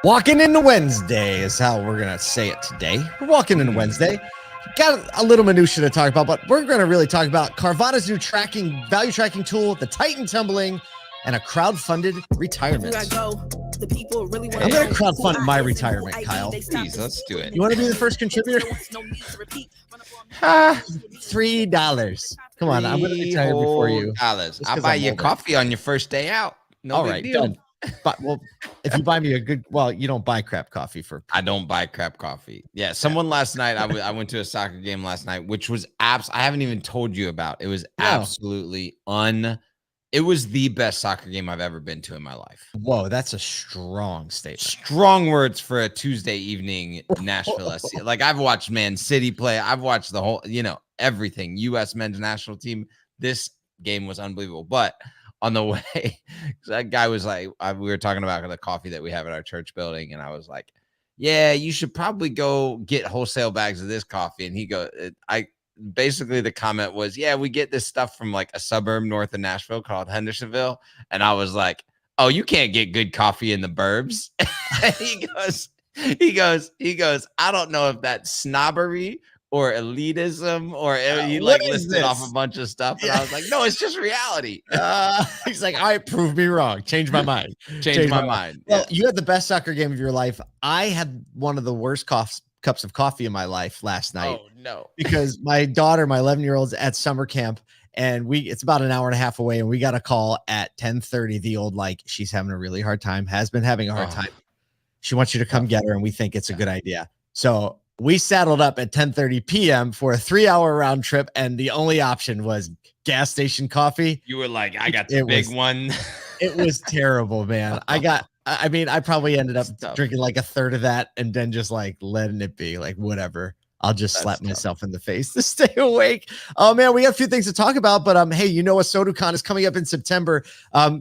Walking into Wednesday is how we're going to say it today. We're walking into Wednesday. Got a little minutia to talk about, but we're going to really talk about Carvana's new value tracking tool, the Titan tumbling, and a crowdfunded retirement. I'm going to crowdfund my retirement, Kyle. Please, let's do it. You want to be the first contributor? $3. Come on, I'm going to retire before you. I'll buy you coffee on your first day out. No All right, big deal. done. But well, if you buy me a good, well, you don't buy crap coffee for. I don't buy crap coffee. Yeah, someone last night. I went to a soccer game last night, which was I haven't even told you about. It was absolutely It was the best soccer game I've ever been to in my life. Whoa, that's a strong statement. Strong words for a Tuesday evening Nashville SC. Like I've watched Man City play. I've watched the whole, everything. U.S. men's national team. This game was unbelievable, but. On the way, that guy was like, we were talking about the coffee that we have at our church building. And I was like, yeah, you should probably go get wholesale bags of this coffee. And he goes, basically the comment was, yeah, we get this stuff from like a suburb north of Nashville called Hendersonville. And I was like, oh, you can't get good coffee in the burbs. he goes, I don't know if that's snobbery or elitism, or he listed off a bunch of stuff. And I was like, no, it's just reality. He's like, all right, prove me wrong. Change my mind. Change my mind. Well, you had the best soccer game of your life. I had one of the worst cups of coffee in my life last night. Oh, no. Because my daughter, my 11-year-old's at summer camp, and it's about an hour and a half away, and we got a call at 10:30. The old, she's having a really hard time, has been having a hard time. She wants you to come get her, and we think it's a good idea. So we saddled up at 10:30 p.m. for a 3-hour round trip, and the only option was gas station coffee. You were like, I got the big one. It was terrible, man. I probably ended up drinking like a third of that and then just letting it be whatever. I'll just slap myself in the face to stay awake. Oh man, we got a few things to talk about, but hey, ASOTU is coming up in September.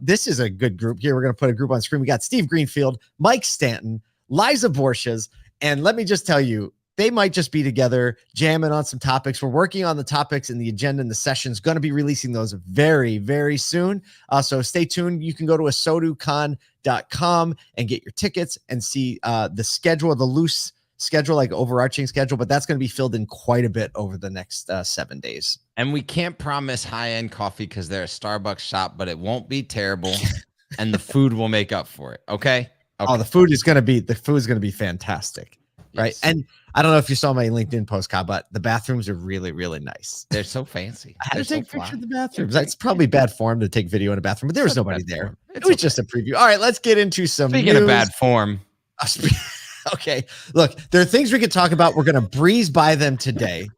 This is a good group here. We're going to put a group on screen. We got Steve Greenfield, Mike Stanton, Liza Borches, and let me just tell you, they might just be together jamming on some topics. We're working on the topics and the agenda and the sessions. Going to be releasing those very, very soon. So stay tuned. You can go to asotucon.com and get your tickets and see the schedule, the loose schedule, overarching schedule. But that's going to be filled in quite a bit over the next 7 days. And we can't promise high-end coffee because they're a Starbucks shop, but it won't be terrible. And the food will make up for it. Okay? Oh, the food is going to be fantastic. Right. Yes. And I don't know if you saw my LinkedIn post, Kyle, but the bathrooms are really, really nice. They're so fancy. I had to take pictures of the bathrooms. It's probably bad form to take video in a bathroom, but there was nobody there. It was just a preview. All right, let's get into some Speaking of bad form. Okay. Look, there are things we could talk about. We're going to breeze by them today.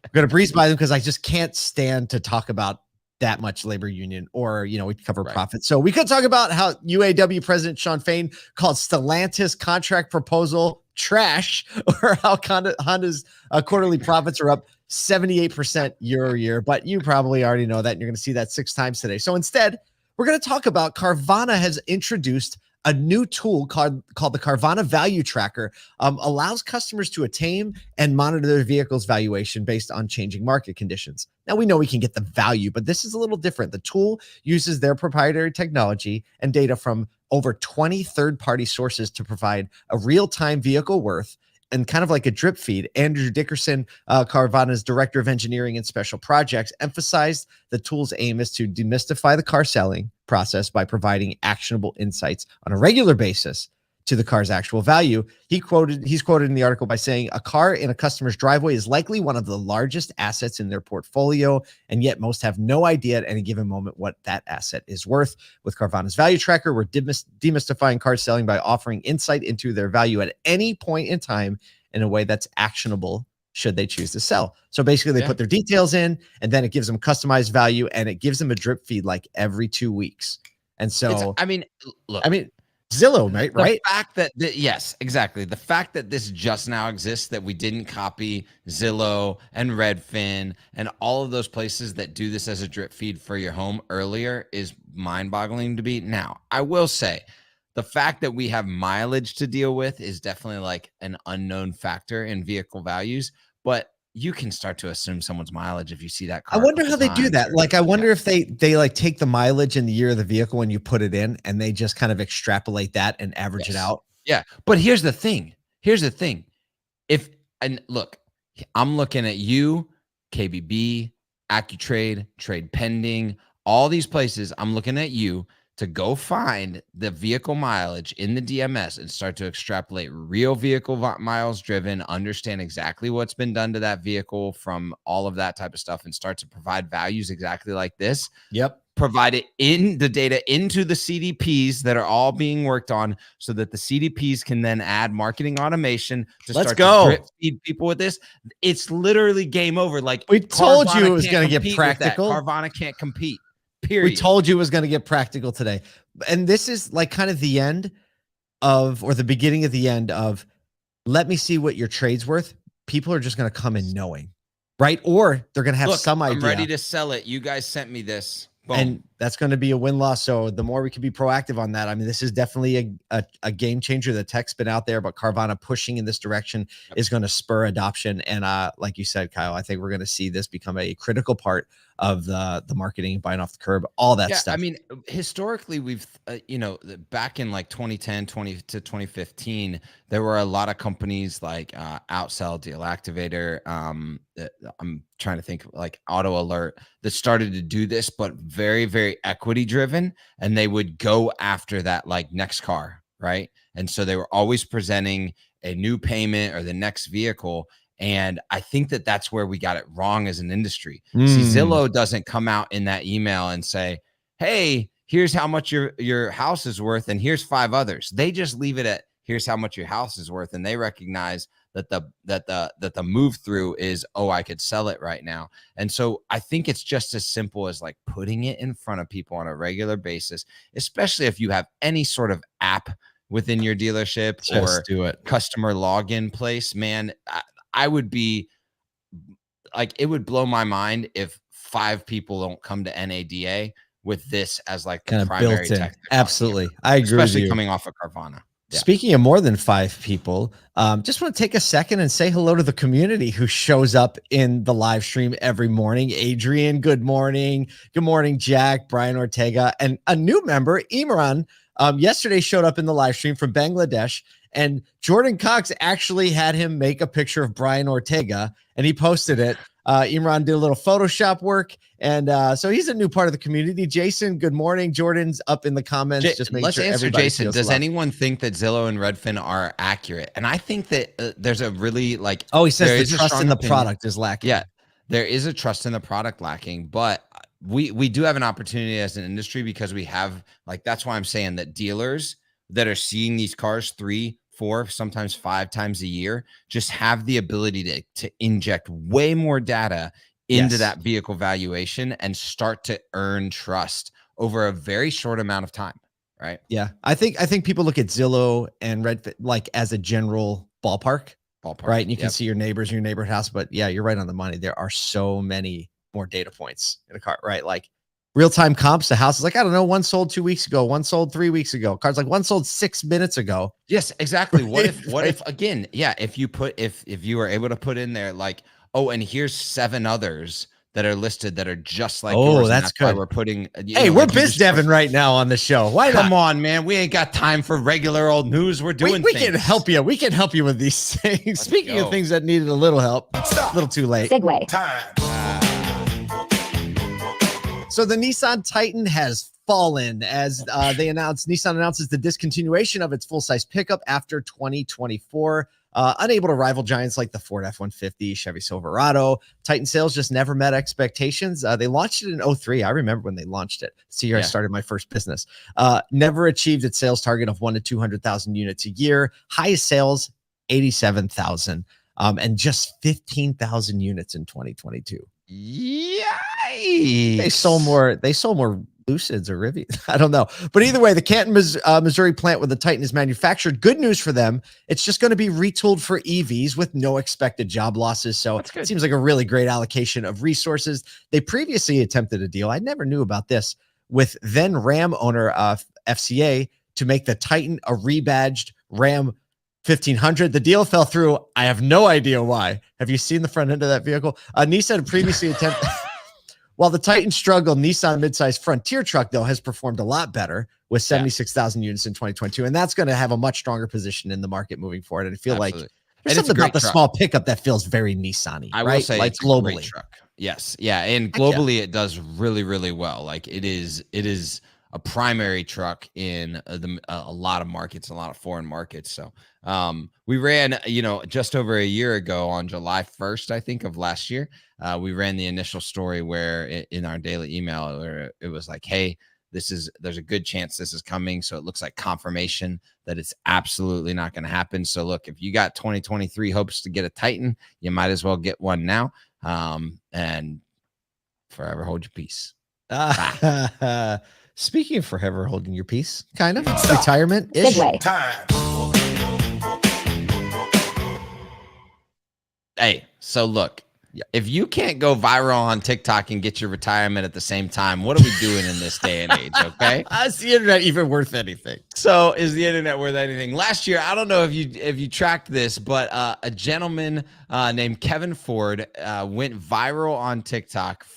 We're going to breeze by them because I just can't stand to talk about that much labor union or, we cover profits. So we could talk about how UAW President Shawn Fain called Stellantis contract proposal trash, or how Honda's quarterly profits are up 78% year over year. But you probably already know that, and you're going to see that 6 times today. So instead, we're going to talk about Carvana has introduced a new tool called the Carvana Value Tracker. Allows customers to attain and monitor their vehicle's valuation based on changing market conditions. Now, we know we can get the value, but this is a little different. The tool uses their proprietary technology and data from over 20 third-party sources to provide a real-time vehicle worth and kind of like a drip feed. Andrew Dickerson, Carvana's Director of Engineering and Special Projects, emphasized the tool's aim is to demystify the car selling process by providing actionable insights on a regular basis to the car's actual value. He's quoted in the article by saying, a car in a customer's driveway is likely one of the largest assets in their portfolio, and yet most have no idea at any given moment what that asset is worth. With Carvana's Value Tracker, we're demystifying car selling by offering insight into their value at any point in time in a way that's actionable should they choose to sell. So basically they put their details in, and then it gives them customized value, and it gives them a drip feed every 2 weeks. And so, Zillow, right? The fact that, yes, exactly. The fact that this just now exists, that we didn't copy Zillow and Redfin and all of those places that do this as a drip feed for your home earlier is mind-boggling to me. Now, I will say, the fact that we have mileage to deal with is definitely an unknown factor in vehicle values, but you can start to assume someone's mileage if you see that car. I wonder how they do that. I wonder if they take the mileage in the year of the vehicle when you put it in, and they just kind of extrapolate that and average it out. Yeah. But here's the thing. And look, I'm looking at you, KBB, AccuTrade, Trade Pending, all these places. I'm looking at you to go find the vehicle mileage in the DMS and start to extrapolate real vehicle miles driven, understand exactly what's been done to that vehicle from all of that type of stuff, and start to provide values exactly like this. Yep. Provide it in the data into the CDPs that are all being worked on, so that the CDPs can then add marketing automation to start to drip feed people with this. It's literally game over. Like, we told you it was going to get practical. Carvana can't compete. Period. We told you it was going to get practical today. And this is like kind of the end of, or the beginning of the end of, let me see what your trade's worth. People are just going to come in knowing, right? Or they're going to have some idea. I'm ready to sell it. You guys sent me this. Boom. And that's going to be a win-loss. So the more we can be proactive on that, I mean, this is definitely a game changer. The tech's been out there, but Carvana pushing in this direction is going to spur adoption. And like you said, Kyle, I think we're going to see this become a critical part of the marketing, buying off the curb, all that stuff. I mean, historically, we've, back in like 2010, 20 to 2015, there were a lot of companies like Outsell, Deal Activator. I'm trying to think, like Auto Alert, that started to do this, but very, very equity driven. And they would go after that, like, next car, right? And so they were always presenting a new payment or the next vehicle. And I think that that's where we got it wrong as an industry. See, Zillow doesn't come out in that email and say, hey, here's how much your house is worth, and here's 5 others. They just leave it at, here's how much your house is worth. And they recognize that the move through is, oh, I could sell it right now. And so I think it's just as simple as like putting it in front of people on a regular basis, especially if you have any sort of app within your dealership or customer login place, man. I would be like, it would blow my mind if 5 people don't come to NADA with this as like the primary tech. Absolutely. I agree. Especially coming off of Carvana. Yeah. Speaking of more than 5 people, just want to take a second and say hello to the community who shows up in the live stream every morning. Adrian, good morning. Good morning, Jack, Brian Ortega, and a new member, Imran, yesterday showed up in the live stream from Bangladesh. And Jordan Cox actually had him make a picture of Brian Ortega, and he posted it. Imran did a little Photoshop work, and so he's a new part of the community. Jason, good morning. Jordan's up in the comments. Let's answer Jason. Does anyone think that Zillow and Redfin are accurate? And I think that there's a really like. Oh, he says the trust in the product is lacking. Yeah, there is a trust in the product lacking, but we do have an opportunity as an industry, because we have, like, that's why I'm saying that dealers that are seeing these cars 3, 4, sometimes 5 times a year just have the ability to inject way more data into that vehicle valuation and start to earn trust over a very short amount of time, right? Yeah, I think people look at Zillow and Redfin like as a general ballpark, right? And you can see your neighbors in your neighborhood house, but yeah, you're right on the money. There are so many more data points in a car, right? Like real-time comps, the house is like, I don't know, one sold 2 weeks ago, one sold 3 weeks ago. Car's like, one sold 6 minutes ago. Yes, exactly. What if again, if you were able to put in there like, oh, and here's 7 others that are listed that are just like yours, that's good. Why we're putting, hey, we're biz devin right now on the show. Why not? Come on, man. We ain't got time for regular old news. We're doing we can help you. We can help you with these things. Speaking of things that needed a little help, a little too late. Segue time. So the Nissan Titan has fallen as Nissan announces the discontinuation of its full-size pickup after 2024. Unable to rival giants like the Ford F-150, Chevy Silverado. Titan sales just never met expectations. They launched it in 2003. I remember when they launched it. It's the year I started my first business. Never achieved its sales target of 100,000 to 200,000 units a year. Highest sales, 87,000, and just 15,000 units in 2022. Yikes. They sold more Lucids or Rivians. I don't know. But either way, the Canton, Missouri plant where the Titan is manufactured, good news for them. It's just going to be retooled for EVs with no expected job losses. So it seems like a really great allocation of resources. They previously attempted a deal. I never knew about this with then Ram owner FCA to make the Titan a rebadged Ram 1500. The deal fell through. I have no idea why. Have you seen the front end of that vehicle? Nissan previously attempted While the Titan struggled, Nissan midsize Frontier truck, though, has performed a lot better with 76,000 units in 2022. And that's going to have a much stronger position in the market moving forward. And I feel like there's something about the small pickup that feels very Nissan-y, I right? will say like it's globally. a great truck. Yes. Yeah. And globally, it does really, really well. Like it is a primary truck in a lot of markets, a lot of foreign markets. So we ran, just over a year ago on July 1st, I think, of last year, we ran the initial story where in our daily email, where it was like, hey, there's a good chance this is coming. So it looks like confirmation that it's absolutely not going to happen. So look, if you got 2023 hopes to get a Titan, you might as well get one now. And forever hold your peace. Speaking of forever holding your peace, kind of retirement ish. Hey, so look, if you can't go viral on TikTok and get your retirement at the same time, what are we doing in this day and age? Okay, is the internet even worth anything? So, is the internet worth anything? Last year, I don't know if you tracked this, but a gentleman named Kevin Ford went viral on TikTok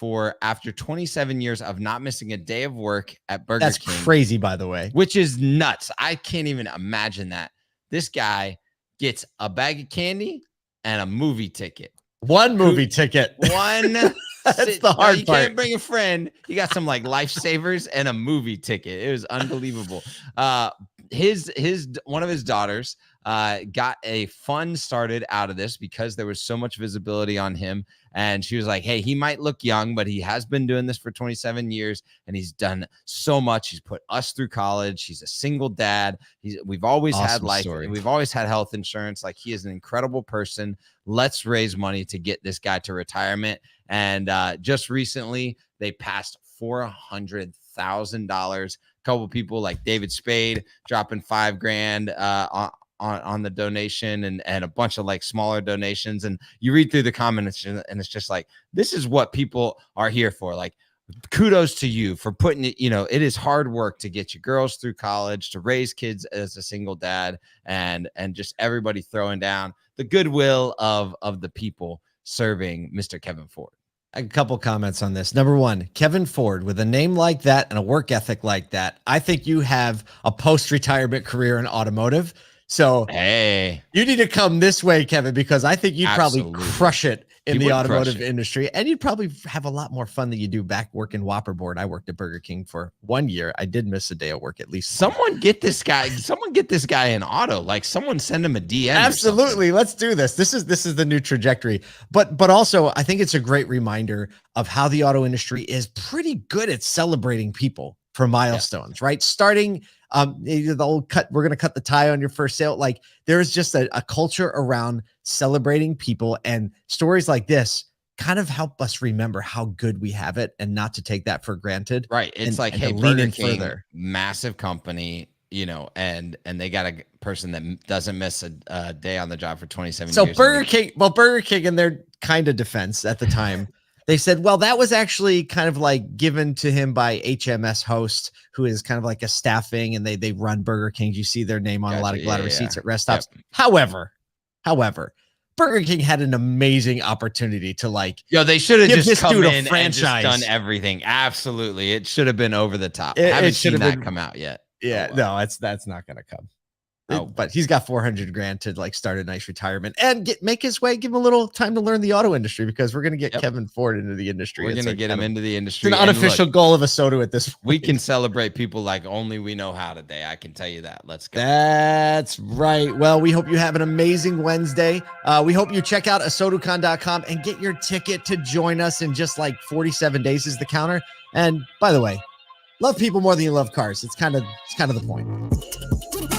after 27 years of not missing a day of work at Burger King. That's crazy, by the way. Which is nuts. I can't even imagine that. This guy gets a bag of candy and a movie ticket. One movie ticket. One. That's the hard part. You can't bring a friend. You got some like lifesavers and a movie ticket. It was unbelievable. One of his daughters got a fund started out of this because there was so much visibility on him. And she was like, hey, he might look young, but he has been doing this for 27 years and he's done so much. He's put us through college. He's a single dad. We've always had life. We've always had health insurance. Like, he is an incredible person. Let's raise money to get this guy to retirement. And just recently they passed $400,000. A couple people like David Spade dropping $5,000 on the donation and a bunch of like smaller donations. And you read through the comments and it's just like, this is what people are here for. Like, kudos to you for putting it, it is hard work to get your girls through college, to raise kids as a single dad, and just everybody throwing down the goodwill of the people serving Mr. Kevin Ford. A couple comments on this. Number one, Kevin Ford, with a name like that and a work ethic like that, I think you have a post-retirement career in automotive. So hey, you need to come this way, Kevin, because I think you'd probably crush it in the automotive industry, and you'd probably have a lot more fun than you do back working Whopper board. I worked at Burger King for 1 year. I did miss a day of work at least. Someone get this guy in auto. Like, someone send him a DM. Absolutely. Let's do this. This is the new trajectory. But also, I think it's a great reminder of how the auto industry is pretty good at celebrating people for milestones, right? Starting the old cut, we're going to cut the tie on your first sale. Like, there's just a culture around celebrating people, and stories like this kind of help us remember how good we have it and not to take that for granted. Right. It's like, hey, Burger King, massive company, and they got a person that doesn't miss a day on the job for 27 years. So Burger King, in their kind of defense at the time, they said, well, that was actually kind of like given to him by HMS Host, who is kind of like a staffing, and they run Burger Kings. You see their name on a lot of receipts at rest stops. However, Burger King had an amazing opportunity to they should have just come in franchise and just done everything. Absolutely. It should have been over the top. I haven't seen that come out yet. Yeah, no, that's not going to come. But he's got $400,000 to start a nice retirement and make his way, give him a little time to learn the auto industry, because we're going to get Kevin Ford into the industry. We're going to get him into the industry. It's an unofficial goal of ASOTU at this point. We can celebrate people like only we know how today. I can tell you that. Let's go. That's right. Well, we hope you have an amazing Wednesday. We hope you check out ASOTUcon.com and get your ticket to join us in just 47 days is the counter. And by the way, love people more than you love cars. It's kind of the point.